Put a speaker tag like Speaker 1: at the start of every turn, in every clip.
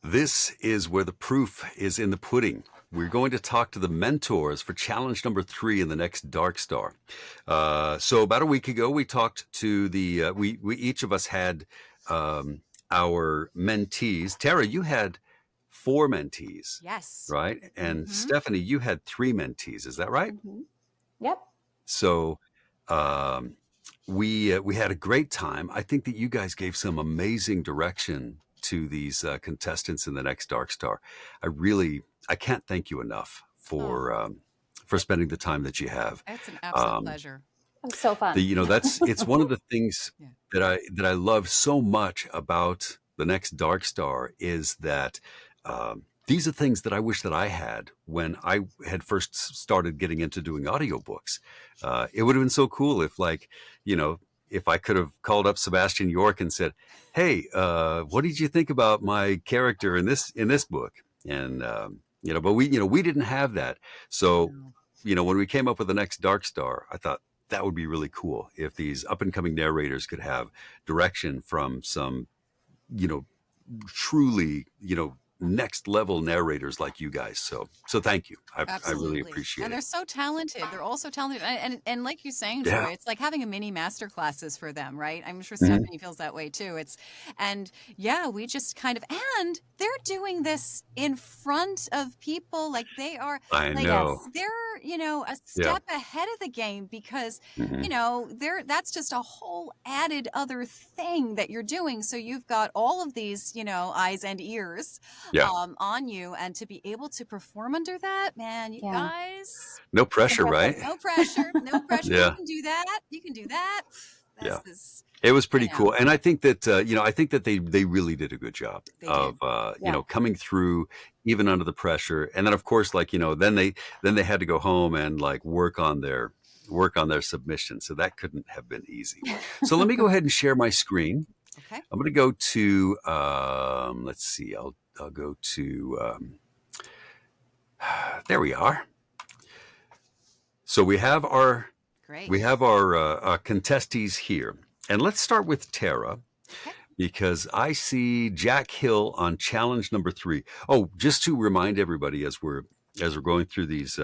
Speaker 1: This is where the proof is in the pudding. We're going to talk to the mentors for challenge number 3 in the next Dark Star. So about a week ago, we talked to we each of us had our mentees. Tara, you had 4 mentees,
Speaker 2: Yes.
Speaker 1: right? And
Speaker 2: Mm-hmm.
Speaker 1: Stephanie, you had 3 mentees. Is that right?
Speaker 3: Mhm. Yep.
Speaker 1: So um, we had a great time. I think that you guys gave some amazing direction to these contestants in the next Dark Star. I can't thank you enough
Speaker 2: Oh,
Speaker 1: for spending the time that you have.
Speaker 2: it's an absolute
Speaker 1: Um,
Speaker 2: pleasure.
Speaker 3: It was so fun.
Speaker 1: it's one of the things
Speaker 2: Yeah.
Speaker 1: that I love so much about the next Dark Star is that these are things that I wish that I had when I had first started getting into doing audiobooks. It would have been so cool if, like, you know, if I could have called up Sebastian York and said, "Hey, what did you think about my character in this book?" And but we didn't have that. So,
Speaker 2: No.
Speaker 1: when we came up with the next Dark Star, I thought that would be really cool if these up and coming narrators could have direction from some, you know, truly, next level narrators like you guys. So thank you. I really
Speaker 2: Absolutely.
Speaker 1: appreciate
Speaker 2: And
Speaker 1: it.
Speaker 2: they're so talented. They're all so talented. And like you're saying,
Speaker 1: Yeah.
Speaker 2: Troy, it's like having a mini master classes for them, right? I'm sure
Speaker 1: Mhm.
Speaker 2: Stephanie feels that way too. And yeah, we just kind of, and they're doing this in front of people. Like they are,
Speaker 1: I
Speaker 2: like,
Speaker 1: know.
Speaker 3: Yes.
Speaker 2: they're, a
Speaker 1: Yeah.
Speaker 2: step ahead of the game because,
Speaker 1: Hmm.
Speaker 2: that's just a whole added other thing that you're doing. So you've got all of these, eyes and ears
Speaker 1: Yeah.
Speaker 2: on you, and to be able to perform under that, man, you
Speaker 3: Yeah.
Speaker 2: guys,
Speaker 1: No
Speaker 3: It's
Speaker 1: pressure,
Speaker 3: impressive.
Speaker 1: right?
Speaker 2: no pressure, no pressure. You
Speaker 1: Yeah.
Speaker 2: can do that. You can do that.
Speaker 1: Yeah.
Speaker 2: This is,
Speaker 1: It was
Speaker 2: you
Speaker 1: pretty
Speaker 2: know,
Speaker 1: cool, and I think that they really did a good job
Speaker 2: they
Speaker 1: of
Speaker 2: did.
Speaker 3: Yeah.
Speaker 1: coming through even under the pressure, and then of course, like, then they had to go home and like work on their submission, so that couldn't have been easy. So let me go ahead and share my screen.
Speaker 2: Okay.
Speaker 1: I'm going to go to let's see, I'll go to there we are. So
Speaker 2: Great.
Speaker 1: we have our contestees here, and let's start with Tara,
Speaker 2: Okay.
Speaker 1: because I see Jack Hill on challenge number 3. Oh, just to remind everybody as we're going through these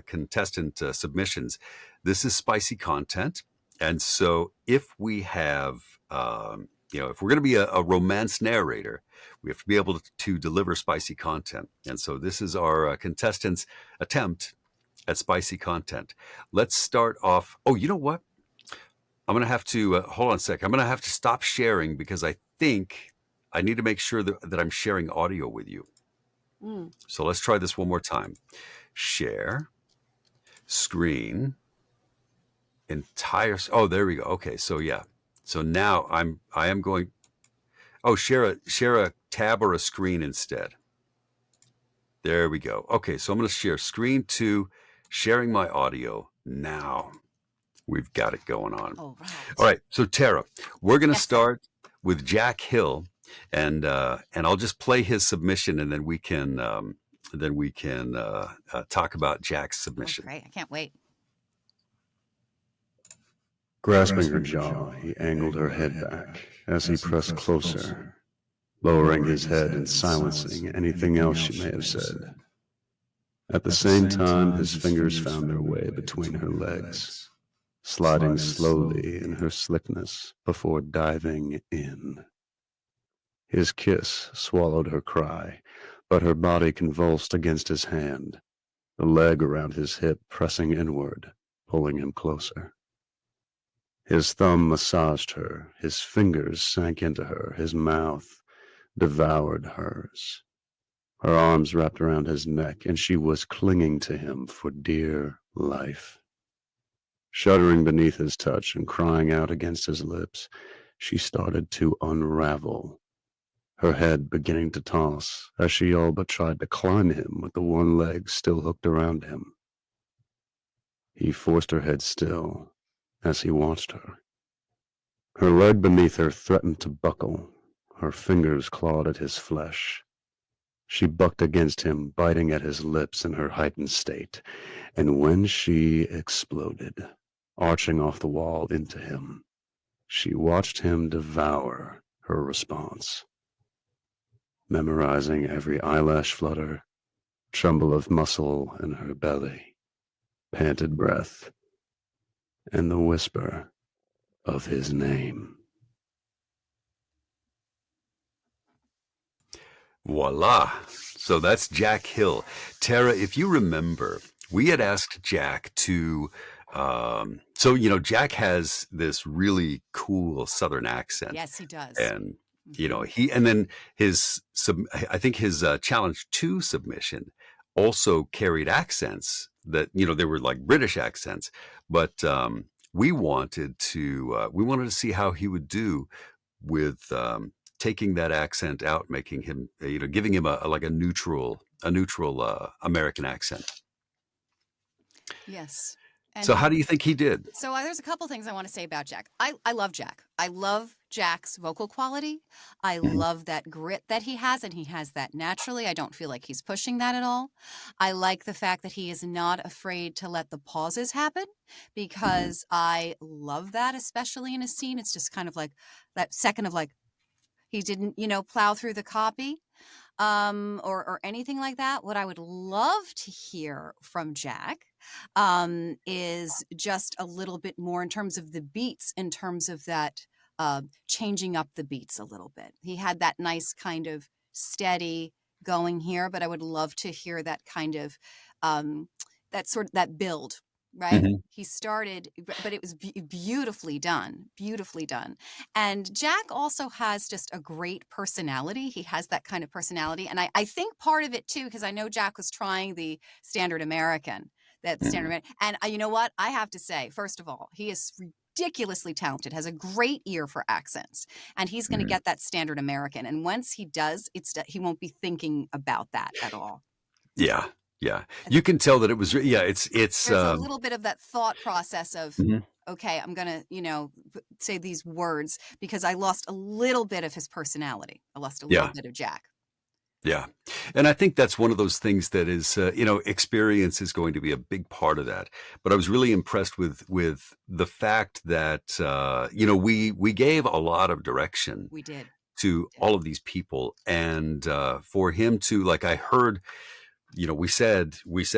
Speaker 1: contestant submissions, this is spicy content, and so if we're going to be a romance narrator, we have to be able to deliver spicy content, and so this is our contestants' attempt at spicy content. Let's start off. Oh, you know what? I'm going to have to hold on a sec. I'm going to have to stop sharing because I think I need to make sure that I'm sharing audio with you.
Speaker 3: Mm.
Speaker 1: So let's try this one more time. Share screen entire. Oh, there we go. Okay. So yeah. So now I am going. Oh, share a tab or a screen instead. There we go. Okay. So I'm going to share screen 2, sharing my audio now. We've got it going on.
Speaker 2: All
Speaker 1: All
Speaker 2: right.
Speaker 1: right. So Tara, we're going to
Speaker 2: Yes, sir.
Speaker 1: start with Jack Hill, and I'll just play his submission, and then we can talk about Jack's
Speaker 2: Oh,
Speaker 1: submission.
Speaker 2: great. I can't wait.
Speaker 4: Grasping her jaw, he angled her head back as he pressed closer, lowering his head and silencing anything else she may have said. At the same time, his fingers found their way between her legs, sliding slowly in her slickness before diving in. His kiss swallowed her cry, but her body convulsed against his hand, the leg around his hip pressing inward, pulling him closer. His thumb massaged her, his fingers sank into her, his mouth devoured hers. Her arms wrapped around his neck, and she was clinging to him for dear life. Shuddering beneath his touch and crying out against his lips, she started to unravel, her head beginning to toss as she all but tried to climb him with the one leg still hooked around him. He forced her head still as he watched her. Her leg beneath her threatened to buckle. Her fingers clawed at his flesh. She bucked against him, biting at his lips in her heightened state, and when she exploded, arching off the wall into him, she watched him devour her response. memorizing every eyelash flutter, tremble of muscle in her belly, panted breath, and the whisper of his name.
Speaker 1: Voila. So that's Jack Hill. Tara, if you remember, we had asked Jack to. Jack has this really cool Southern accent.
Speaker 2: Yes, he does.
Speaker 1: And, and then I think his Challenge 2 submission also carried accents that, they were like British accents. But we wanted to see how he would do with taking that accent out, making him, giving him a neutral American accent.
Speaker 2: Yes. And
Speaker 1: so how do you think he did?
Speaker 2: So there's a couple things I want to say about Jack. I love Jack. I love Jack's vocal quality. I love that grit that he has, and he has that naturally. I don't feel like he's pushing that at all. I like the fact that he is not afraid to let the pauses happen, because I love that, especially in a scene. It's just kind of like that second of like, he didn't, plow through the copy. Or anything like that. What I would love to hear from Jack is just a little bit more in terms of the beats, in terms of that changing up the beats a little bit. He had that nice kind of steady going here, but I would love to hear that kind of that build. Right.
Speaker 1: Mm-hmm.
Speaker 2: He started, but it was beautifully done. And Jack also has just a great personality. He has that kind of personality. And I think part of it too, because I know Jack was trying the standard American, and you know what? I have to say, first of all, he is ridiculously talented, has a great ear for accents, and he's going to get that standard American. And once he does, he won't be thinking about that at all.
Speaker 1: Yeah. Yeah, you can tell that it was. Yeah, it's.
Speaker 2: There's a little bit of that thought process of, okay, I'm gonna, say these words, because I lost a little bit of his personality. I lost a little bit of Jack.
Speaker 1: Yeah, and I think that's one of those things that is, experience is going to be a big part of that. But I was really impressed with the fact that we gave a lot of direction.
Speaker 2: We did
Speaker 1: to all of these people, and for him to, like, I heard. We said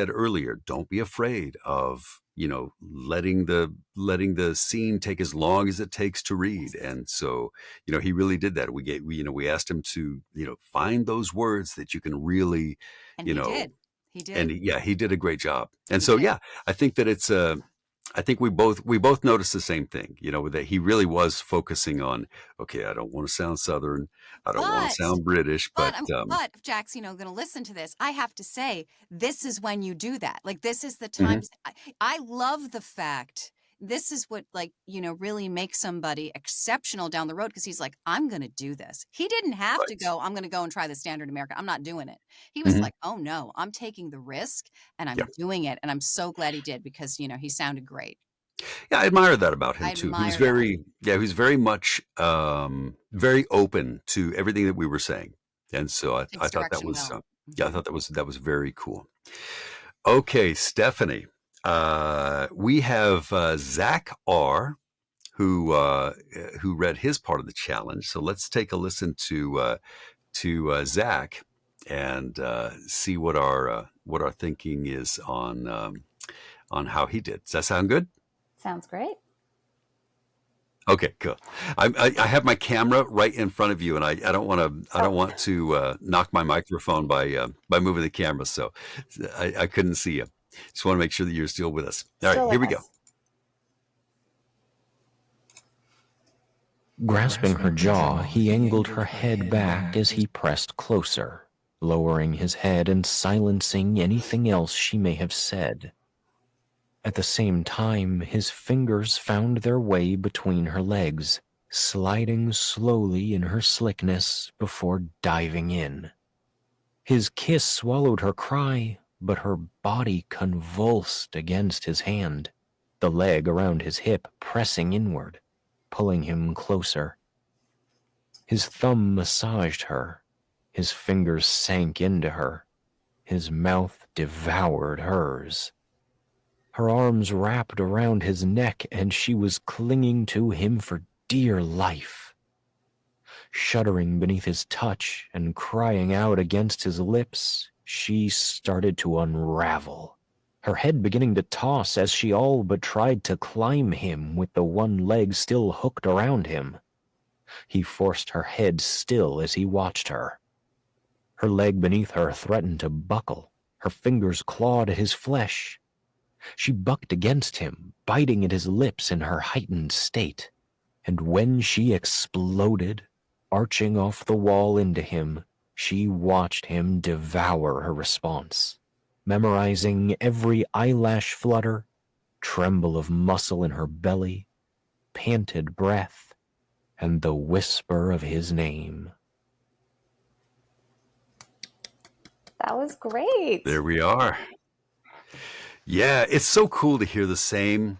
Speaker 1: earlier, don't be afraid of, letting the scene take as long as it takes to read. And so, he really did that. We asked him to, find those words that you can really,
Speaker 2: and he did.
Speaker 1: And he did a great job. And so, I think that it's I think we both noticed the same thing, that he really was focusing on, okay, I don't want to sound Southern. I don't want to sound British, but
Speaker 2: if Jack's, going to listen to this, I have to say, this is when you do that. Like, this is the times. I love the fact this is what, really makes somebody exceptional down the road, because he's like, I'm going to do this. He didn't have to go, I'm going to go and try the standard American. I'm not doing it. He was like, oh no, I'm taking the risk and I'm doing it. And I'm so glad he did, because, he sounded great.
Speaker 1: Yeah, I admire that about him too. He was very much very open to everything that we were saying. And so I thought that was, I thought that was very cool. Okay, Stephanie. We have Zach R, who read his part of the challenge. So let's take a listen to Zach and see what our thinking is on how he did. Does that sound good?
Speaker 3: Sounds great.
Speaker 1: Okay, cool. I have my camera right in front of you, and I don't want to knock my microphone by moving the camera. So I couldn't see you. Just want to make sure that you're still with us. All right, here we go.
Speaker 5: Grasping her jaw, he angled her head back as he pressed closer, lowering his head and silencing anything else she may have said. At the same time, his fingers found their way between her legs, sliding slowly in her slickness before diving in. His kiss swallowed her cry, but her body convulsed against his hand, the leg around his hip pressing inward, pulling him closer. His thumb massaged her, his fingers sank into her, his mouth devoured hers. Her arms wrapped around his neck, and she was clinging to him for dear life. Shuddering beneath his touch and crying out against his lips, she started to unravel, her head beginning to toss as she all but tried to climb him with the one leg still hooked around him. He forced her head still as he watched her. Her leg beneath her threatened to buckle, her fingers clawed at his flesh. She bucked against him, biting at his lips in her heightened state, and when she exploded, arching off the wall into him, she watched him devour her response, memorizing every eyelash flutter, tremble of muscle in her belly, panted breath, and the whisper of his name.
Speaker 3: That was great.
Speaker 1: There we are. Yeah, it's so cool to hear the same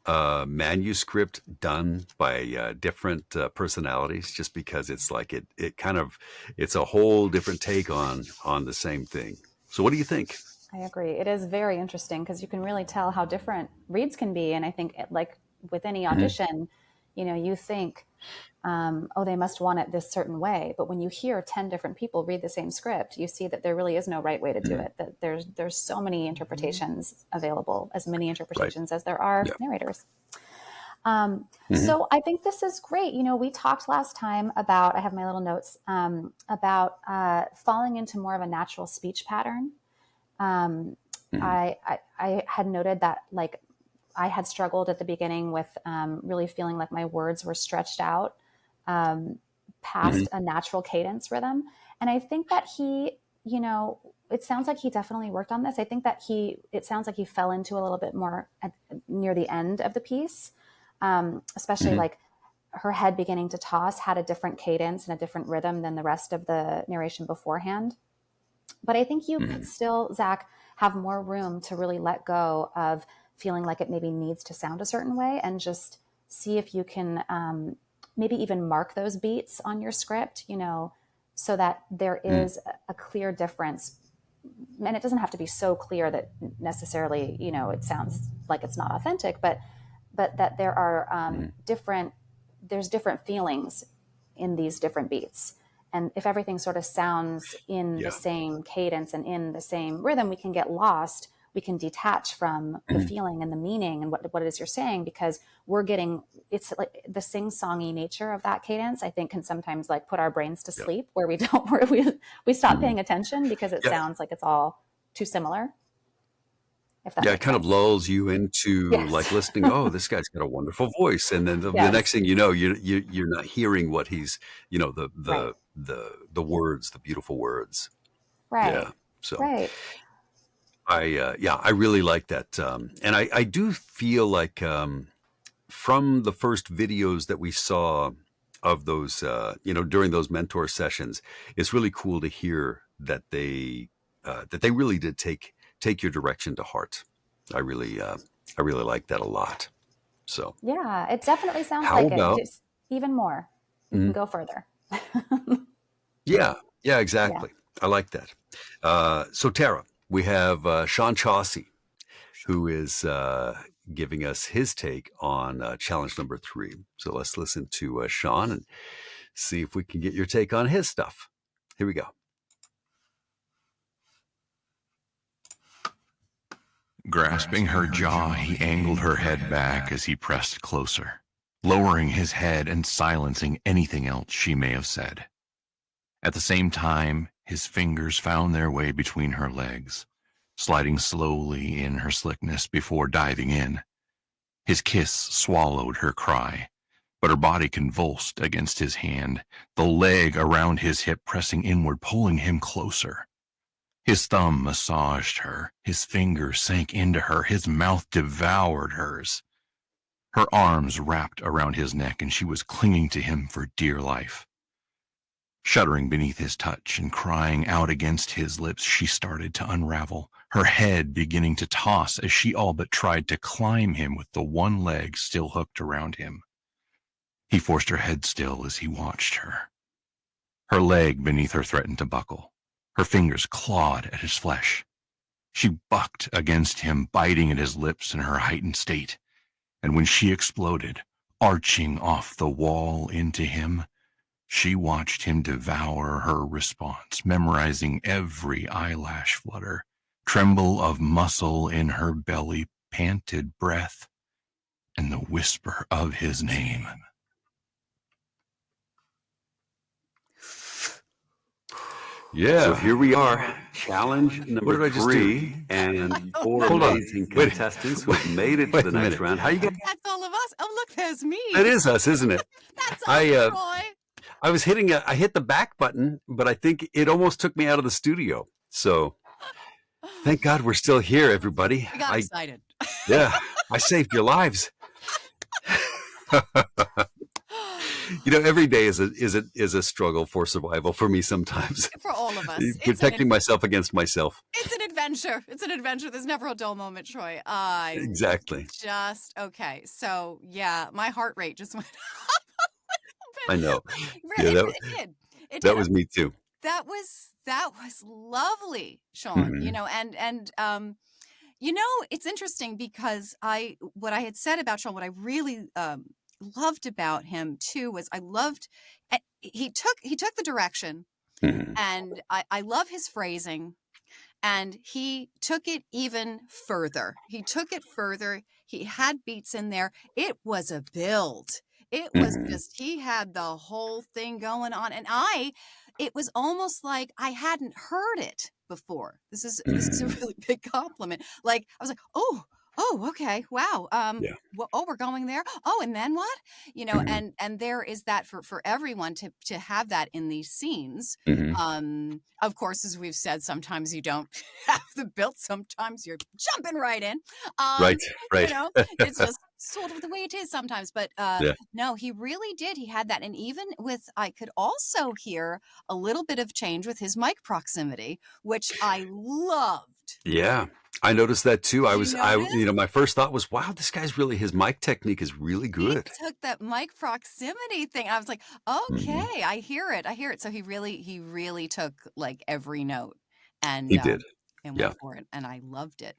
Speaker 1: manuscript done by different personalities, just because it's like it's a whole different take on the same thing. So what do you think?
Speaker 3: I agree. It is very interesting because you can really tell how different reads can be. And I think, like with any audition, you think, oh, they must want it this certain way. But when you hear 10 different people read the same script, you see that there really is no right way to do it. That there's so many interpretations available, as many interpretations as there are narrators. So I think this is great. We talked last time about, I have my little notes, about falling into more of a natural speech pattern. I had noted that, like, I had struggled at the beginning with really feeling like my words were stretched out past a natural cadence rhythm. And I think that he, it sounds like he definitely worked on this. I think that it sounds like he fell into a little bit more near the end of the piece, especially like her head beginning to toss had a different cadence and a different rhythm than the rest of the narration beforehand. But I think you could still, Zach, have more room to really let go of feeling like it maybe needs to sound a certain way, and just see if you can maybe even mark those beats on your script, so that there is a clear difference. And it doesn't have to be so clear that necessarily, it sounds like it's not authentic, but that there are there's different feelings in these different beats. And if everything sort of sounds in the same cadence and in the same rhythm, we can get lost. We can detach from the feeling and the meaning and what it is you're saying, because it's like the sing-songy nature of that cadence, I think, can sometimes like put our brains to sleep, where we don't, where we stop paying attention because it sounds like it's all too similar. If that
Speaker 1: It kind of lulls you into like listening. Oh, this guy's got a wonderful voice, and then the next thing you know, you're not hearing what he's, the words, the beautiful words.
Speaker 3: Right.
Speaker 1: Yeah. So.
Speaker 3: Right.
Speaker 1: I really like that. And I do feel like from the first videos that we saw of those, during those mentor sessions, it's really cool to hear that they really did take your direction to heart. I really like that a lot. So
Speaker 3: yeah, it definitely sounds
Speaker 1: how
Speaker 3: like
Speaker 1: about,
Speaker 3: it. Just even more. You can go further.
Speaker 1: Yeah, exactly. I like that. So Tara, we have Sean Chaucy, who is giving us his take on challenge number 3. So let's listen to Sean and see if we can get your take on his stuff. Here we go.
Speaker 6: Grasping her jaw, he angled her head back as he pressed closer, lowering his head and silencing anything else she may have said. At the same time, his fingers found their way between her legs, sliding slowly in her slickness before diving in. His kiss swallowed her cry, but her body convulsed against his hand, the leg around his hip pressing inward, pulling him closer. His thumb massaged her, his fingers sank into her, his mouth devoured hers. Her arms wrapped around his neck, and she was clinging to him for dear life. Shuddering beneath his touch and crying out against his lips, she started to unravel, her head beginning to toss as she all but tried to climb him with the one leg still hooked around him. He forced her head still as he watched her. Her leg beneath her threatened to buckle. Her fingers clawed at his flesh. She bucked against him, biting at his lips in her heightened state. And when she exploded, arching off the wall into him, She watched him devour her response, memorizing every eyelash flutter, tremble of muscle in her belly, panted breath, and the whisper of his name.
Speaker 1: Yeah. So here we are, challenge number 3, and 4
Speaker 2: Hold
Speaker 1: on. Amazing contestants who have made it to the next round. How you guys?
Speaker 2: That's all of us. Oh, look, there's me.
Speaker 1: That is us, isn't it?
Speaker 2: That's us,
Speaker 1: I
Speaker 2: Troy.
Speaker 1: I was I hit the back button, but I think it almost took me out of the studio. So thank God we're still here, everybody.
Speaker 2: I got excited.
Speaker 1: Yeah, I saved your lives. Every day is a struggle for survival for me sometimes.
Speaker 2: For all of us.
Speaker 1: Protecting myself against myself.
Speaker 2: It's an adventure. It's an adventure. There's never a dull moment, Troy.
Speaker 1: Exactly.
Speaker 2: Okay. So yeah, my heart rate just went up.
Speaker 1: I know.
Speaker 2: It did.
Speaker 1: That was me too.
Speaker 2: That was lovely, Sean.
Speaker 1: Mm-hmm.
Speaker 2: It's interesting because what I had said about Sean, what I really loved about him too was he took the direction,
Speaker 1: Mm-hmm.
Speaker 2: and I love his phrasing, and he took it even further. He had beats in there. It was a build. It was just, he had the whole thing going on, and it was almost like I hadn't heard it before. This is a really big compliment. Like, I was like, oh, okay, wow.
Speaker 1: Yeah.
Speaker 2: We're going there. Oh, and then what? And there is that for everyone to have that in these scenes.
Speaker 1: Mm-hmm.
Speaker 2: Of course, as we've said, sometimes you don't have the build. Sometimes you're jumping right in.
Speaker 1: Right.
Speaker 2: It's just sort of the way it is sometimes. But no, he really did. He had that. And even I could also hear a little bit of change with his mic proximity, which I loved.
Speaker 1: Yeah, I noticed that too. My first thought was, wow, his mic technique is really good.
Speaker 2: He took that mic proximity thing. I was like, okay, I hear it. So he really took like every note, and
Speaker 1: he did,
Speaker 2: and went for it, and I loved it.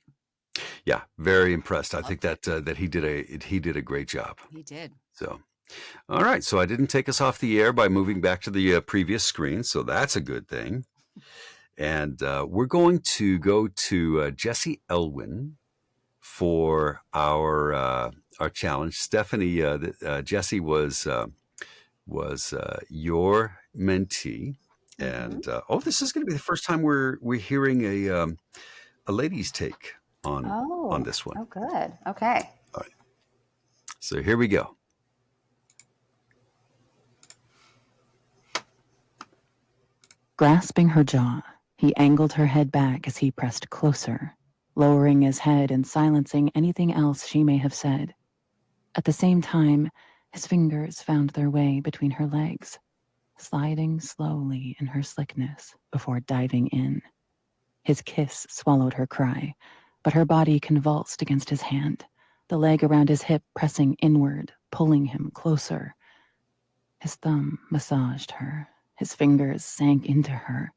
Speaker 1: Yeah, very impressed. I think that he did a great job.
Speaker 2: He did.
Speaker 1: So, all right. So I didn't take us off the air by moving back to the previous screen. So that's a good thing. And we're going to go to Jesse Elwin for our challenge. Stephanie, Jesse was your mentee, and this is going to be the first time we're hearing a lady's take on this one.
Speaker 3: Oh, good. Okay.
Speaker 1: All right. So here we go.
Speaker 7: Grasping her jaw, he angled her head back as he pressed closer, lowering his head and silencing anything else she may have said. At the same time, his fingers found their way between her legs, sliding slowly in her slickness before diving in. His kiss swallowed her cry, but her body convulsed against his hand, the leg around his hip pressing inward, pulling him closer. His thumb massaged her. His fingers sank into her.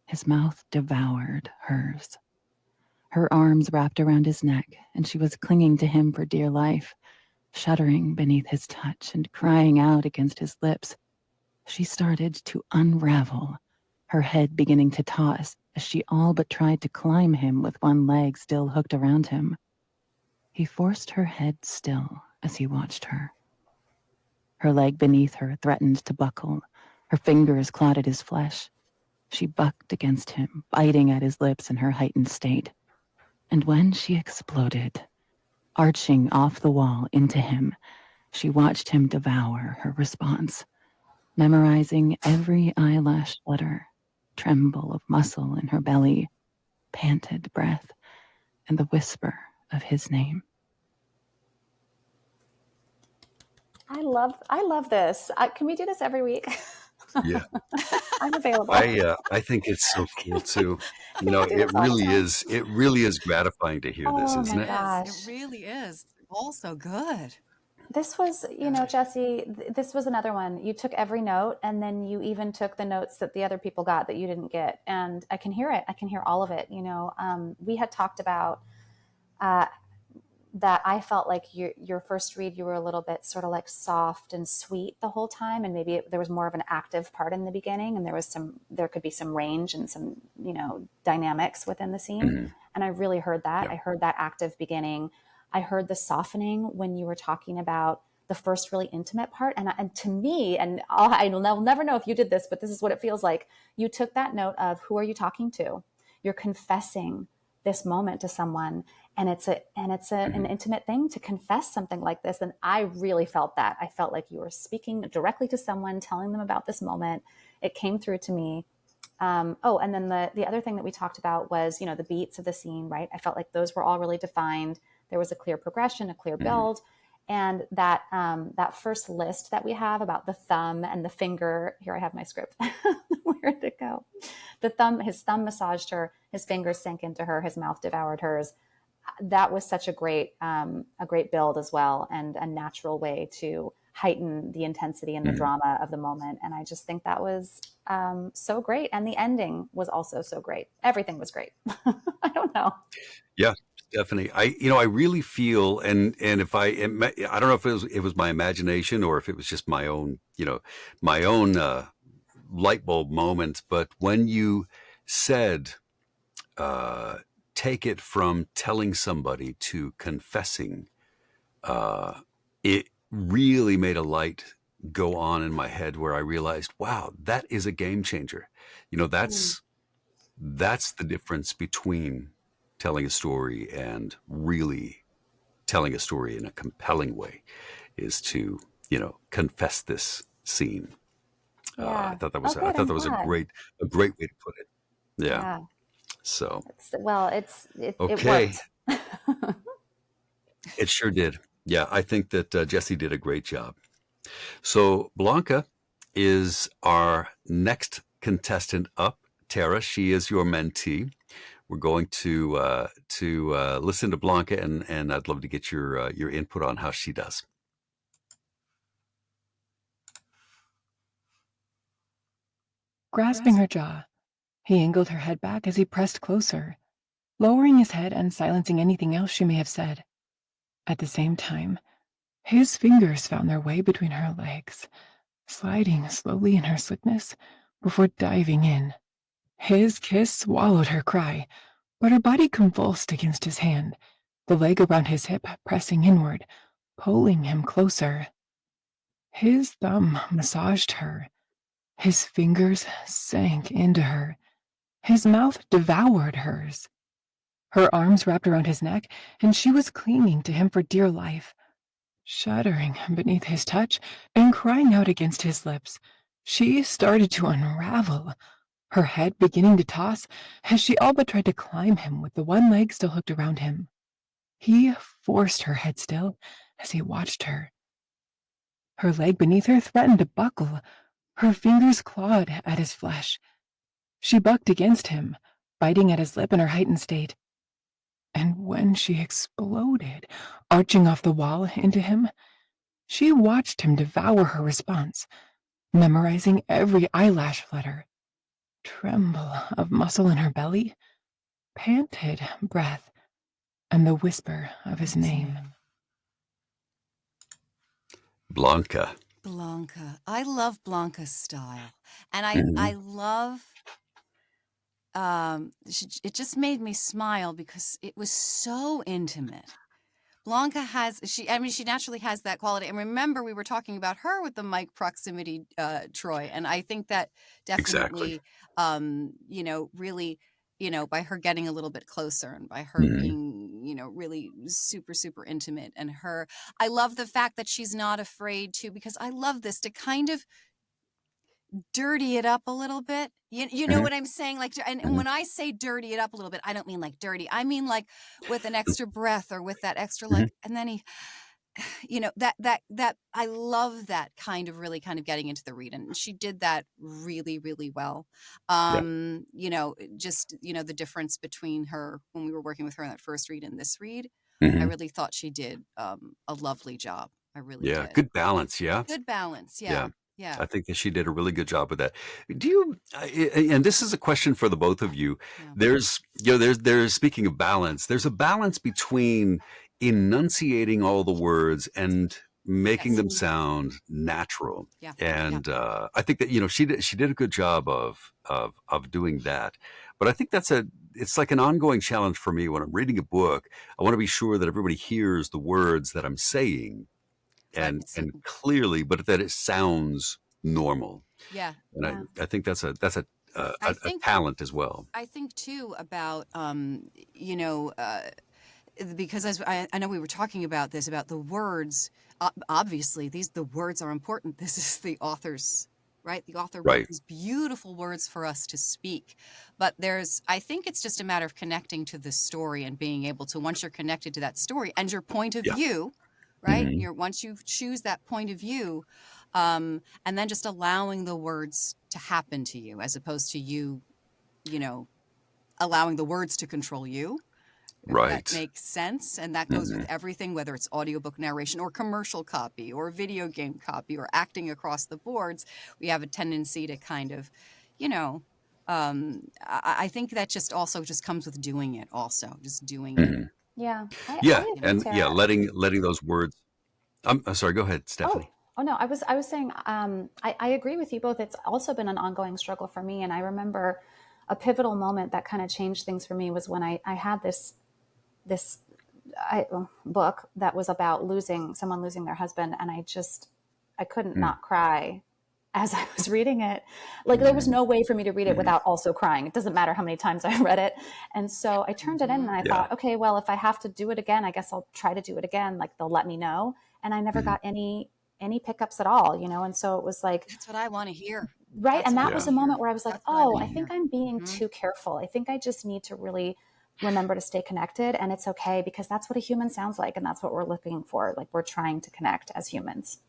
Speaker 7: His mouth devoured hers. Her arms wrapped around his neck, and she was clinging to him for dear life, shuddering beneath his touch and crying out against his lips. She started to unravel, her head beginning to toss as she all but tried to climb him with one leg still hooked around him. He forced her head still as he watched her. Her leg beneath her threatened to buckle. Her fingers clawed at his flesh. She bucked against him, biting at his lips in her heightened state. And when she exploded, arching off the wall into him, she watched him devour her response, memorizing every eyelash flutter, tremble of muscle in her belly, panted breath, and the whisper of his name.
Speaker 3: I love this. Can we do this every week?
Speaker 1: Yeah.
Speaker 3: I'm available.
Speaker 1: I think it's so cool too. It really is gratifying to hear this, isn't it?
Speaker 3: Gosh.
Speaker 2: It really is. All so good.
Speaker 3: This was, Jesse, this was another one. You took every note, and then you even took the notes that the other people got that you didn't get. And I can hear it. I can hear all of it. We had talked about that I felt like your first read, you were a little bit sort of like soft and sweet the whole time, and maybe there was more of an active part in the beginning, and there could be some range and some dynamics within the scene,
Speaker 1: Mhm.
Speaker 3: and I really heard that.
Speaker 1: Yeah.
Speaker 3: I heard that active beginning. I heard the softening when you were talking about the first really intimate part, and to me, and I'll never know if you did this, but this is what it feels like. You took that note of who are you talking to? You're confessing this moment to someone, and it's an intimate thing to confess something like this, and I really felt that. I felt like you were speaking directly to someone, telling them about this moment. It came through to me. And then the other thing that we talked about was the beats of the scene, right? I felt like those were all really defined. There was a clear progression, a clear build, and that first list that we have about the thumb and the finger. Here I have my script. Where'd it go? His thumb massaged her, his fingers sank into her, his mouth devoured hers. That was such a great build as well, and a natural way to heighten the intensity and the drama of the moment. And I just think that was so great. And the ending was also so great. Everything was great. I don't know.
Speaker 1: Yeah, Stephanie. I really feel, and if I don't know if it was my imagination or if it was just my own, my own light bulb moment. But when you said, take it from telling somebody to confessing, it really made a light go on in my head where I realized, wow, that is a game changer. That's the difference between telling a story and really telling a story in a compelling way, is to confess this scene.
Speaker 3: Yeah.
Speaker 1: I thought that
Speaker 3: Oh,
Speaker 1: was
Speaker 3: good. I'm
Speaker 1: a
Speaker 3: glad.
Speaker 1: great way to put it. Yeah.
Speaker 3: Yeah.
Speaker 1: So
Speaker 3: Well, it
Speaker 1: okay,
Speaker 3: worked.
Speaker 1: it sure did. Yeah, I think that Jesse did a great job. So Blanca is our next contestant up. Tara, she is your mentee. We're going to listen to Blanca, and I'd love to get your input on how she does.
Speaker 8: Grasping her jaw, he angled her head back as he pressed closer, lowering his head and silencing anything else she may have said. At the same time, his fingers found their way between her legs, sliding slowly in her slickness before diving in. His kiss swallowed her cry, but her body convulsed against his hand, the leg around his hip pressing inward, pulling him closer. His thumb massaged her. His fingers sank into her. His mouth devoured hers. Her arms wrapped around his neck, and she was clinging to him for dear life. Shuddering beneath his touch and crying out against his lips, she started to unravel, her head beginning to toss as she all but tried to climb him with the one leg still hooked around him. He forced her head still as he watched her. Her leg beneath her threatened to buckle. Her fingers clawed at his flesh. She bucked against him, biting at his lip in her heightened state. And when she exploded, arching off the wall into him, she watched him devour her response, memorizing every eyelash flutter, tremble of muscle in her belly, panted breath, and the whisper of his name.
Speaker 1: Blanca.
Speaker 2: Blanca. I love Blanca's style. And
Speaker 1: Mhm.
Speaker 2: I love it just made me smile because it was so intimate. Blanca she naturally has that quality. And remember, we were talking about her with the mic proximity, Troy. And I think that
Speaker 1: Exactly.
Speaker 2: definitely, really, by her getting a little bit closer and by her
Speaker 1: Mhm.
Speaker 2: being, really super, super intimate. And I love the fact that she's not afraid to, because I love this, to kind of dirty it up a little bit. You know
Speaker 1: Mhm.
Speaker 2: what I'm saying? Like, and
Speaker 1: Mhm.
Speaker 2: when I say dirty it up a little bit, I don't mean like dirty. I mean like with an extra breath or with that extra,
Speaker 1: Mhm.
Speaker 2: like, and then he, that I love that kind of really kind of getting into the read, and she did that really, really well.
Speaker 1: Yeah.
Speaker 2: Just the difference between her when we were working with her in that first read and this read, I
Speaker 1: Mhm.
Speaker 2: really thought she did a lovely job. I really
Speaker 1: Yeah.
Speaker 2: did.
Speaker 1: Good balance. Yeah.
Speaker 2: Good balance.
Speaker 1: Yeah.
Speaker 2: Yeah. Yeah.
Speaker 1: I think that she did a really good job with that. Do you, and this is a question for the both of you.
Speaker 2: Yeah.
Speaker 1: There's, speaking of balance, there's a balance between enunciating all the words and making
Speaker 2: Yes.
Speaker 1: them sound natural.
Speaker 2: Yeah.
Speaker 1: And I think that she did a good job of doing that. But I think it's like an ongoing challenge for me when I'm reading a book. I want to be sure that everybody hears the words that I'm saying
Speaker 2: But
Speaker 1: and clearly, but that it sounds normal.
Speaker 2: yeah.
Speaker 1: And
Speaker 3: Yeah.
Speaker 1: I think that's
Speaker 2: I
Speaker 1: a
Speaker 2: think
Speaker 1: talent as well.
Speaker 2: I think too about you know because as I know we were talking about this about the words. Obviously, the words are important. This is the author's right. The author wrote
Speaker 1: Right.
Speaker 2: these beautiful words for us to speak, but I think it's just a matter of connecting to the story and being able to once you're connected to that story and your point of
Speaker 1: Yeah.
Speaker 2: view, right?
Speaker 1: Hmm.
Speaker 2: Once you choose that point of view, and then just allowing the words to happen to you as opposed to you know allowing the words to control you, if that
Speaker 1: Right.
Speaker 2: makes sense. And that goes with
Speaker 1: Hmm.
Speaker 2: everything, whether it's audiobook narration or commercial copy or video game copy or acting across the boards. We have a tendency to kind of, you know, I think that just also just comes with doing it, also just doing it.
Speaker 1: Hmm.
Speaker 3: Yeah.
Speaker 1: Yeah,
Speaker 3: I
Speaker 2: You
Speaker 3: agree,
Speaker 2: know,
Speaker 1: and yeah,
Speaker 3: Tara.
Speaker 1: letting those words. I'm sorry. Go ahead,
Speaker 3: Oh,
Speaker 1: Stephanie.
Speaker 3: oh no, I was saying, I agree with you both. It's also been an ongoing struggle for me. And I remember a pivotal moment that kind of changed things for me was when I had this book that was about someone losing their husband. And I couldn't
Speaker 1: Mm.
Speaker 3: not cry as I was reading it. Like there was
Speaker 1: Mhm.
Speaker 3: no way for me to read it
Speaker 1: Mhm.
Speaker 3: without also crying. It doesn't matter how many times I read it. And so I turned it in and
Speaker 2: hmm
Speaker 3: I
Speaker 1: Yeah.
Speaker 3: thought, okay, well, if I have to do it again, I guess I'll try to do it again. Like they'll let me know. And I never
Speaker 1: Mhm.
Speaker 3: got any pickups at all, And so it was like,
Speaker 2: that's what I want to hear.
Speaker 3: right.
Speaker 2: That's
Speaker 3: And
Speaker 2: what I
Speaker 3: that
Speaker 2: want
Speaker 3: was
Speaker 1: Yeah.
Speaker 3: a
Speaker 2: to
Speaker 3: moment
Speaker 2: hear.
Speaker 3: where I was like,
Speaker 2: That's what I
Speaker 3: oh,
Speaker 2: want
Speaker 3: I
Speaker 2: to
Speaker 3: think
Speaker 2: hear.
Speaker 3: I'm being
Speaker 2: Hmm
Speaker 3: too careful. I think I just need to really remember to stay connected. And it's okay because that's what a human sounds like. And that's what we're looking for. Like we're trying to connect as humans.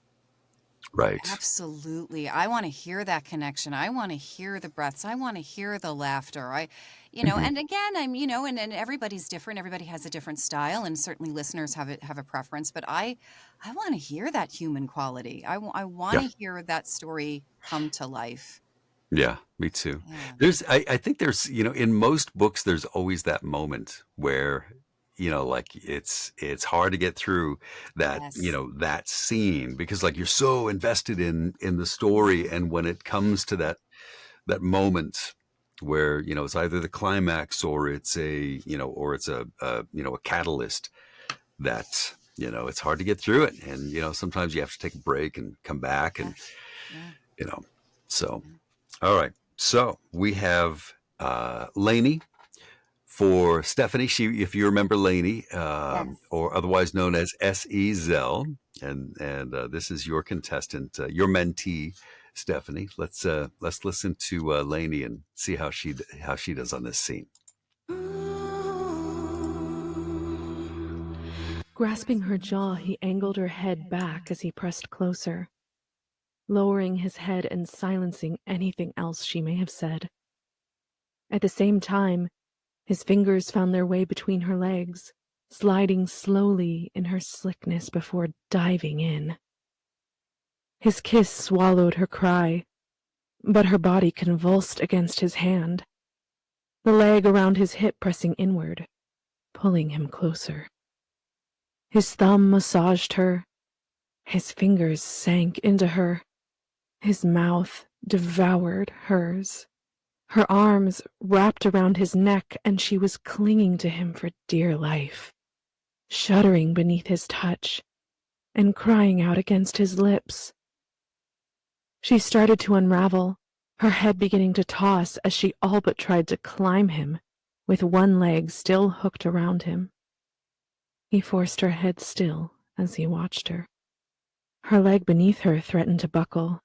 Speaker 1: Right.
Speaker 2: Absolutely. I want to hear that connection. I want to hear the breaths. I want to hear the laughter.
Speaker 1: Mhm.
Speaker 2: And again, and everybody's different. Everybody has a different style, and certainly listeners have a preference. But I want to hear that human quality. I want
Speaker 1: Yeah.
Speaker 2: to hear that story come to life.
Speaker 1: Yeah. Me too.
Speaker 2: Yeah.
Speaker 1: I think in most books, there's always that moment where, like it's hard to get through
Speaker 2: Yes.
Speaker 1: that scene because like you're so invested in the story. And when it comes to that moment where, it's either the climax or it's a catalyst that, it's hard to get through it. And, sometimes you have to take a break and come back and,
Speaker 2: Yes. Yeah.
Speaker 1: you know, so,
Speaker 2: Yeah.
Speaker 1: all right. So we have, Lainey for Stephanie. If you remember Lainey,
Speaker 3: Yes.
Speaker 1: or otherwise known as S.E. Zell, and this is your contestant, your mentee, Stephanie. Let's listen to Lainey and see how she does on this scene.
Speaker 9: Grasping her jaw, he angled her head back as he pressed closer, lowering his head and silencing anything else she may have said. At the same time, his fingers found their way between her legs, sliding slowly in her slickness before diving in. His kiss swallowed her cry, but her body convulsed against his hand, the leg around his hip pressing inward, pulling him closer. His thumb massaged her, his fingers sank into her, his mouth devoured hers. Her arms wrapped around his neck, and she was clinging to him for dear life, shuddering beneath his touch and crying out against his lips. She started to unravel, her head beginning to toss as she all but tried to climb him, with one leg still hooked around him. He forced her head still as he watched her. Her leg beneath her threatened to buckle.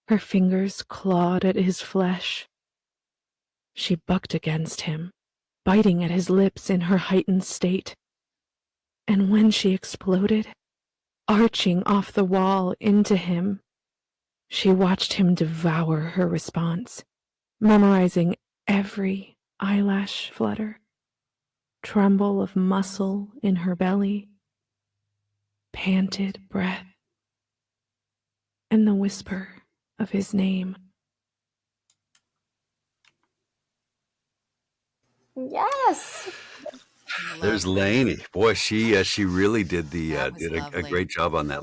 Speaker 9: Her fingers clawed at his flesh. She bucked against him, biting at his lips in her heightened state. And when she exploded, arching off the wall into him, she watched him devour her response, memorizing every eyelash flutter, tremble of muscle in her belly, panted breath, and the whisper of his name.
Speaker 3: Yes.
Speaker 1: There's Lainey. Boy, she really did
Speaker 2: That was
Speaker 1: did a
Speaker 2: lovely.
Speaker 1: great job on
Speaker 2: Yeah.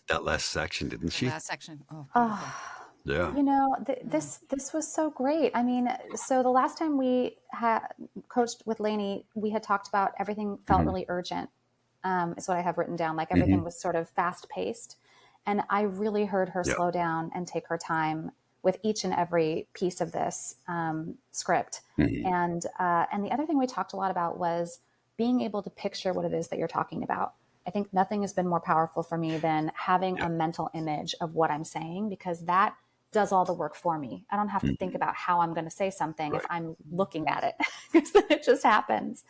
Speaker 1: that last section, didn't
Speaker 2: The
Speaker 1: she?
Speaker 2: last section. Oh, beautiful.
Speaker 3: Oh,
Speaker 1: Yeah.
Speaker 3: you know,
Speaker 2: Mm.
Speaker 3: this was so great. I mean, so the last time we had coached with Lainey, we had talked about everything felt
Speaker 1: Mhm.
Speaker 3: really urgent. Is what I have written down. Like everything
Speaker 1: Mhm.
Speaker 3: was sort of fast paced, and I really heard her
Speaker 1: Yeah.
Speaker 3: slow down and take her time with each and every piece of this script.
Speaker 1: Mhm.
Speaker 3: And the other thing we talked a lot about was being able to picture what it is that you're talking about. I think nothing has been more powerful for me than having
Speaker 1: Yeah.
Speaker 3: a mental image of what I'm saying, because that does all the work for me. I don't have to think
Speaker 1: Mhm.
Speaker 3: about how I'm going to say something if
Speaker 1: Right.
Speaker 3: I'm looking at it, because then it just happens.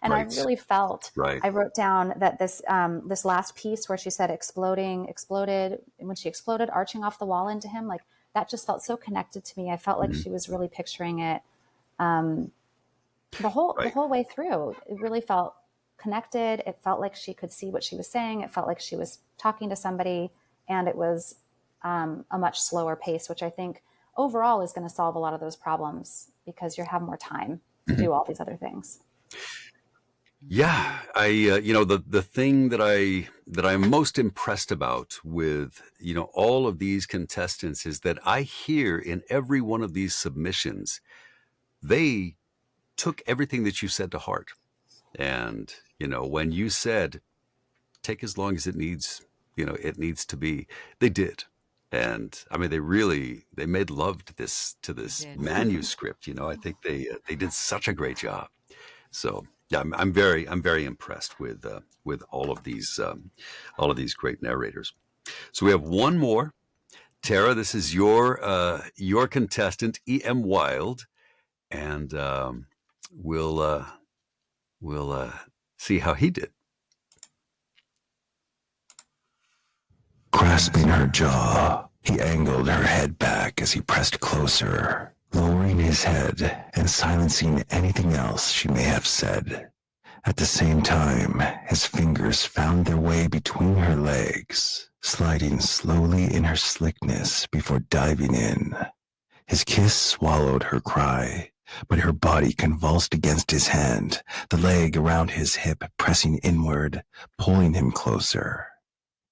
Speaker 3: And I
Speaker 1: Right.
Speaker 3: really felt,
Speaker 1: Right.
Speaker 3: I wrote down that this last piece where she said exploded, and when she exploded, arching off the wall into him, like that just felt so connected to me. I felt like
Speaker 1: Mhm.
Speaker 3: she was really picturing it. Um, the
Speaker 1: Right.
Speaker 3: whole way through, it really felt connected. It felt like she could see what she was saying. It felt like she was talking to somebody, and it was a much slower pace, which I think overall is going to solve a lot of those problems because you have more time to
Speaker 1: Mhm.
Speaker 3: do all these other things.
Speaker 1: Yeah, the thing that I'm most impressed about with, all of these contestants is that I hear in every one of these submissions, they took everything that you said to heart. And, when you said, take as long as it needs to be, they did. And I mean, they made love to
Speaker 2: They
Speaker 1: this
Speaker 2: did.
Speaker 1: manuscript. I think they did such a great job. So yeah, I'm very impressed with all of these great narrators. So we have one more. Tara, this is your contestant, E.M. Wild, and we'll see how he did.
Speaker 10: Grasping her jaw, he angled her head back as he pressed closer, lowering his head and silencing anything else she may have said. At the same time, his fingers found their way between her legs, sliding slowly in her slickness before diving in. His kiss swallowed her cry, but her body convulsed against his hand, the leg around his hip pressing inward, pulling him closer.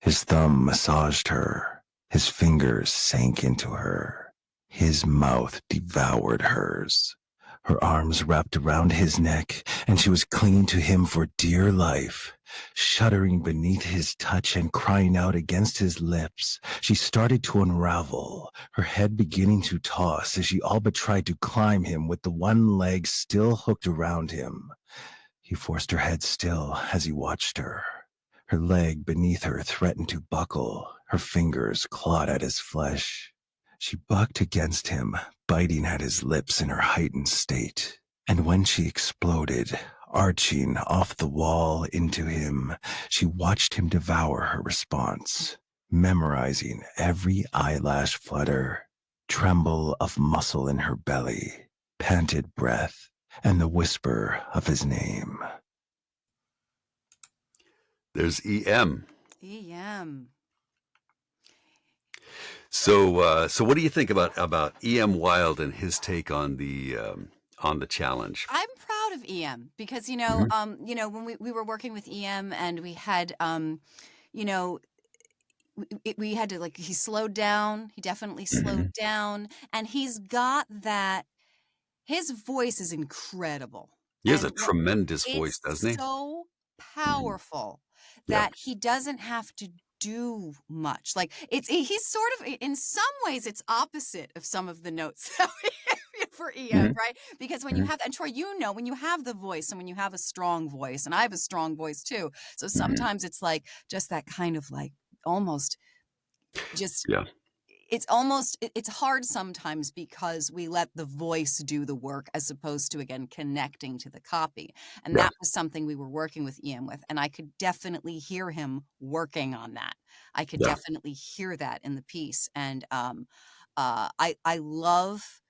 Speaker 10: His thumb massaged her. His fingers sank into her. His mouth devoured hers. Her arms wrapped around his neck, and she was clinging to him for dear life. Shuddering beneath his touch and crying out against his lips, she started to unravel, her head beginning to toss as she all but tried to climb him with the one leg still hooked around him. He forced her head still as he watched her. Her leg beneath her threatened to buckle. Her fingers clawed at his flesh. She bucked against him, biting at his lips in her heightened state. And when she exploded, arching off the wall into him, she watched him devour her response, memorizing every eyelash flutter, tremble of muscle in her belly, panted breath, and the whisper of his name.
Speaker 1: There's E.M.
Speaker 2: EM.
Speaker 1: So what do you think about E.M. Wild and his take on the challenge?
Speaker 2: I'm proud of EM because
Speaker 1: Mhm.
Speaker 2: when we were working with EM and we had you know we had to, like, he slowed down. He definitely slowed
Speaker 1: Mhm.
Speaker 2: down, and he's got that. His voice is incredible,
Speaker 1: He has a
Speaker 2: and
Speaker 1: tremendous voice,
Speaker 2: it's
Speaker 1: doesn't he?
Speaker 2: so
Speaker 1: Mhm.
Speaker 2: powerful
Speaker 1: Yeah.
Speaker 2: that he doesn't have to do much. Like, he's sort of, in some ways, it's opposite of some of the notes that we have for EM,
Speaker 1: Mhm.
Speaker 2: right? Because when you
Speaker 1: Mhm.
Speaker 2: have, and Troy, when you have the voice and when you have a strong voice, and I have a strong voice too, so
Speaker 1: Mhm.
Speaker 2: sometimes it's like just that kind of, like, almost just
Speaker 1: Yeah.
Speaker 2: it's hard sometimes because we let the voice do the work as opposed to, again, connecting to the copy. And
Speaker 1: Yeah.
Speaker 2: that was something we were working with Ian with, and I could definitely hear him working on that. I could
Speaker 1: Yeah.
Speaker 2: definitely hear that in the piece. And I love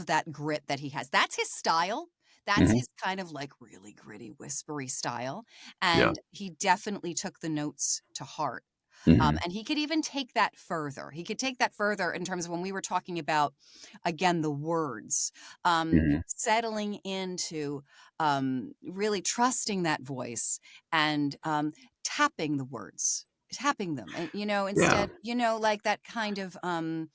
Speaker 2: that grit that he has. That's his style. That's
Speaker 1: Mhm.
Speaker 2: his kind of, like, really gritty, whispery style.
Speaker 1: Yeah.
Speaker 2: And he definitely took the notes to heart.
Speaker 1: Mhm.
Speaker 2: And he could even take that further. He could take that further in terms of when we were talking about, again, the words,
Speaker 1: Mhm.
Speaker 2: settling into really trusting that voice and tapping the words, tapping them, and
Speaker 1: Yeah.
Speaker 2: instead, like that kind of um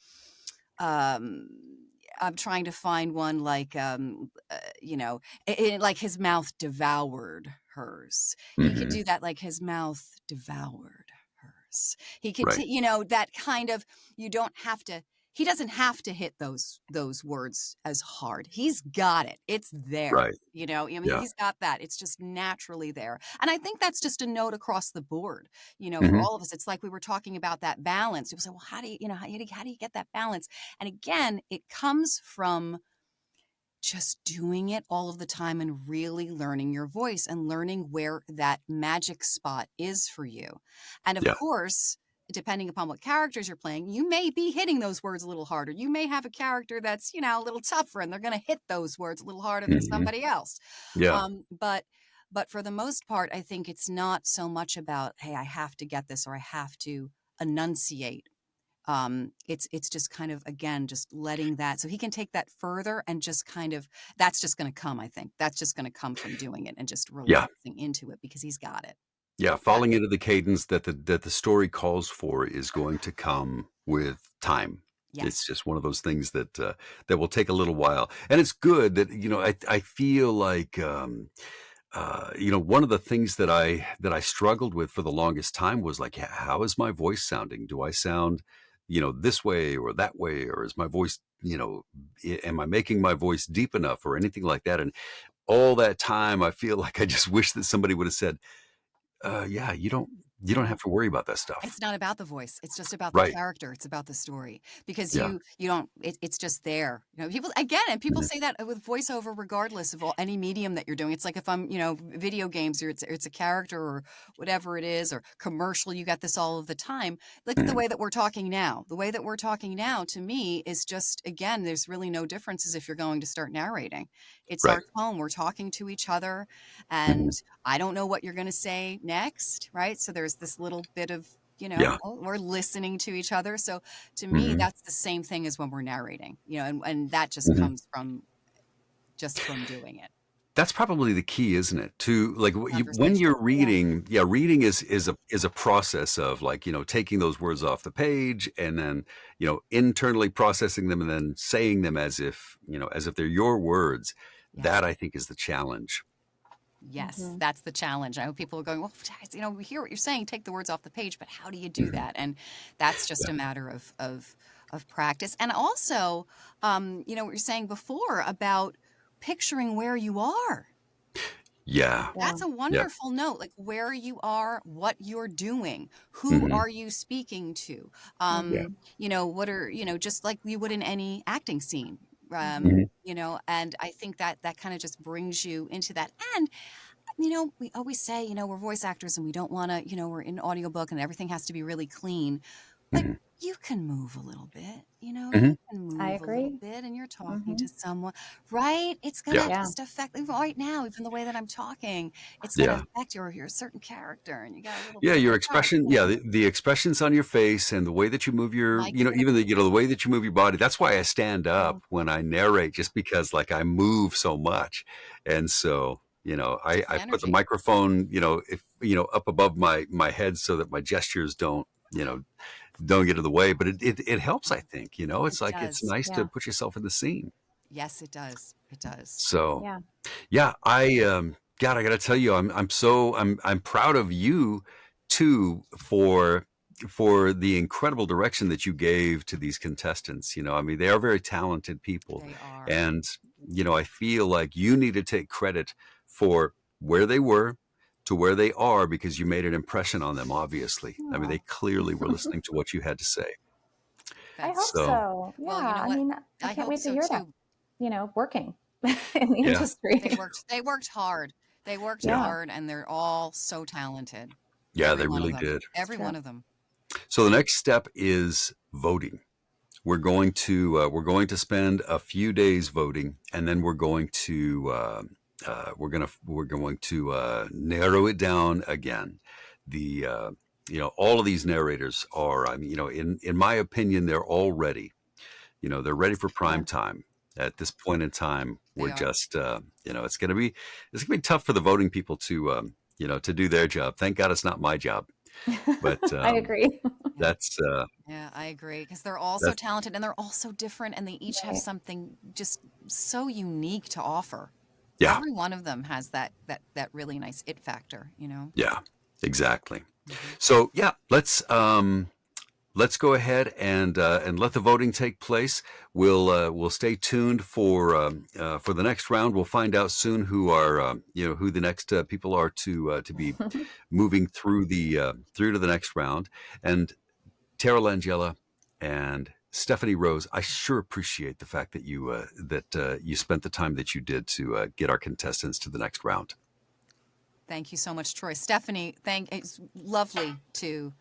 Speaker 2: I'm trying to find one like like his mouth devoured hers. He could
Speaker 1: Mhm.
Speaker 2: do that, like his mouth devoured hers. He could
Speaker 1: Right.
Speaker 2: that kind of, you don't have to, he doesn't have to hit those words as hard. He's got it. It's there.
Speaker 1: Right.
Speaker 2: I mean,
Speaker 1: Yeah.
Speaker 2: he's got that. It's just naturally there. And I think that's just a note across the board, for
Speaker 1: Mhm.
Speaker 2: all of us. It's like we were talking about that balance. People say, well, how do you get that balance? And again, it comes from just doing it all of the time and really learning your voice and learning where that magic spot is for you. And of
Speaker 1: Yeah.
Speaker 2: course, depending upon what characters you're playing, you may be hitting those words a little harder. You may have a character that's, a little tougher and they're going to hit those words a little harder than
Speaker 1: Mhm.
Speaker 2: somebody else.
Speaker 1: Yeah.
Speaker 2: But for the most part, I think it's not so much about, hey, I have to get this or I have to enunciate. It's just kind of, again, just letting that, so he can take that further and just kind of, that's just going to come. I think that's just going to come from doing it and just
Speaker 1: Yeah.
Speaker 2: relaxing into it because he's got it.
Speaker 1: Yeah.
Speaker 2: He's got
Speaker 1: Falling
Speaker 2: it.
Speaker 1: into the cadence that the story calls for is going to come with time. It's
Speaker 2: Yes.
Speaker 1: just one of those things that will take a little while, and it's good that I feel like one of the things that I struggled with for the longest time was like, how is my voice sounding? Do I sound, this way or that way, or is my voice, am I making my voice deep enough or anything like that? And all that time, I feel like I just wish that somebody would have said, yeah, you don't
Speaker 2: Yeah.
Speaker 1: have to worry about that
Speaker 2: And
Speaker 1: stuff.
Speaker 2: it's not about the voice. It's just about the
Speaker 1: Right.
Speaker 2: character. It's about the story because
Speaker 1: Yeah.
Speaker 2: you don't. It's just there. People again, and people
Speaker 1: Mhm.
Speaker 2: say that with voiceover, regardless of any medium that you're doing. It's like if I'm, video games, or it's a character or whatever it is, or commercial. You got this all of the time. Look at the
Speaker 1: Mhm.
Speaker 2: way that we're talking now. The way that we're talking now, to me, is just, again, there's really no differences if you're going to start narrating. It's
Speaker 1: Right.
Speaker 2: our tone. We're talking to each other,
Speaker 1: Mhm.
Speaker 2: and I don't know what you're going to say next, right? So there's this little bit of,
Speaker 1: Yeah.
Speaker 2: we're listening to each other. So to me,
Speaker 1: Mhm.
Speaker 2: that's the same thing as when we're narrating, and that just
Speaker 1: Mhm.
Speaker 2: comes from doing it.
Speaker 1: That's probably the key, isn't it? To like when
Speaker 2: Conversation.
Speaker 1: you're
Speaker 2: Yeah.
Speaker 1: reading, yeah, reading is a process of like, taking those words off the page and then, internally processing them and then saying them as if they're your words. That
Speaker 2: Yes.
Speaker 1: I think is the challenge.
Speaker 2: Yes,
Speaker 3: Mhm.
Speaker 2: that's the challenge. I know people are going, well, guys, we hear what you're saying, take the words off the page, but how do you do
Speaker 1: Mhm.
Speaker 2: that? And that's just
Speaker 1: Yeah.
Speaker 2: a matter of practice. And also, what you're saying before about picturing where you are.
Speaker 1: Yeah.
Speaker 3: Yeah.
Speaker 2: That's a
Speaker 1: Yeah.
Speaker 2: wonderful note, like where you are, what you're doing, who
Speaker 1: Mhm.
Speaker 2: are you speaking to?
Speaker 1: Yeah.
Speaker 3: Mhm.
Speaker 2: What are, just like you would in any acting scene.
Speaker 3: Mhm.
Speaker 1: Mhm.
Speaker 2: And I think that kind of just brings you into that. And we always say, we're voice actors and we don't want to, we're in audiobook and everything has to be really clean. But
Speaker 1: Mhm.
Speaker 2: you can move a little bit, you
Speaker 1: Mhm.
Speaker 2: can
Speaker 3: I
Speaker 2: move a little
Speaker 3: agree.
Speaker 2: bit and you're talking to
Speaker 3: Mhm.
Speaker 2: someone, right? It's going
Speaker 1: Yeah.
Speaker 2: to
Speaker 3: Yeah.
Speaker 2: just affect, right now, even the way that I'm talking, it's going to
Speaker 1: Yeah.
Speaker 2: affect your certain character and you got a little
Speaker 1: Yeah,
Speaker 2: bit of
Speaker 1: your
Speaker 2: a
Speaker 1: expression, yeah, the expressions on your face and the way that you move your,
Speaker 2: mic's going to
Speaker 1: even
Speaker 2: pick
Speaker 1: the way that you move your body. That's why I stand
Speaker 3: Yeah.
Speaker 1: up when I narrate, just because like I move so much. And so, I,
Speaker 2: the
Speaker 1: I put the
Speaker 2: energy.
Speaker 1: microphone, if, up above my head so that my gestures don't get in the way, but it helps, I think,
Speaker 2: It
Speaker 1: it's like, it's
Speaker 2: does.
Speaker 1: nice to
Speaker 3: Yeah.
Speaker 1: put yourself in the scene.
Speaker 2: Yes, it does. It does.
Speaker 1: So,
Speaker 3: Yeah.
Speaker 1: yeah, God, I gotta tell you, I'm proud of you too for the incredible direction that you gave to these contestants. I mean, they are very talented people,
Speaker 2: They are.
Speaker 1: and I feel like you need to take credit for where they were to where they are because you made an impression on them. Obviously, I mean, they
Speaker 3: Oh.
Speaker 1: clearly were listening to what you had to say.
Speaker 3: I hope
Speaker 2: That's,
Speaker 1: So,
Speaker 3: so. Yeah.
Speaker 2: well, you know
Speaker 3: I
Speaker 2: what?
Speaker 3: mean, I
Speaker 2: I
Speaker 3: can't
Speaker 2: hope
Speaker 3: wait to
Speaker 2: so
Speaker 3: hear that,
Speaker 2: too.
Speaker 3: working in the
Speaker 1: yeah,
Speaker 2: They
Speaker 3: industry.
Speaker 2: worked they worked hard. They worked
Speaker 1: yeah,
Speaker 3: Yeah.
Speaker 2: hard and they're all so talented.
Speaker 1: yeah,
Speaker 2: Every
Speaker 1: they
Speaker 2: one of
Speaker 1: really
Speaker 2: them.
Speaker 1: did.
Speaker 3: It's
Speaker 2: Every
Speaker 3: true.
Speaker 2: one of them.
Speaker 1: So the next step is voting. We're going to spend a few days voting, and then we're going to narrow it down again. The all of these narrators are, I mean, in my opinion, they're all ready. They're ready for prime time. At this point in time, we're just, it's gonna be tough for the voting people to do their job. Thank God it's not my job. But
Speaker 3: I agree.
Speaker 1: that's
Speaker 2: Yeah, I agree because they're all so
Speaker 1: that's
Speaker 2: talented and they're all so different and they each have
Speaker 3: Right.
Speaker 2: something just so unique to offer.
Speaker 1: yeah,
Speaker 2: Every one of them has that really nice it factor, you know.
Speaker 1: yeah, exactly.
Speaker 2: Mhm.
Speaker 1: So yeah, let's go ahead and let the voting take place. We'll stay tuned for the next round. We'll find out soon who the next people are to be moving through to the next round. And Tara Langella and Stephanie Rose, I sure appreciate the fact that you spent the time that you did to get our contestants to the next round.
Speaker 2: Thank you so much, Troy. Stephanie, it's lovely to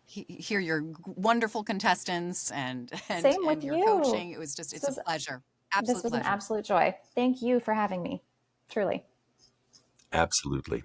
Speaker 2: hear your wonderful contestants and
Speaker 3: Same with
Speaker 2: your
Speaker 3: you.
Speaker 2: coaching. It's a pleasure. Absolute
Speaker 3: This was
Speaker 2: pleasure.
Speaker 3: an absolute joy. Thank you for having me. Truly.
Speaker 1: Absolutely.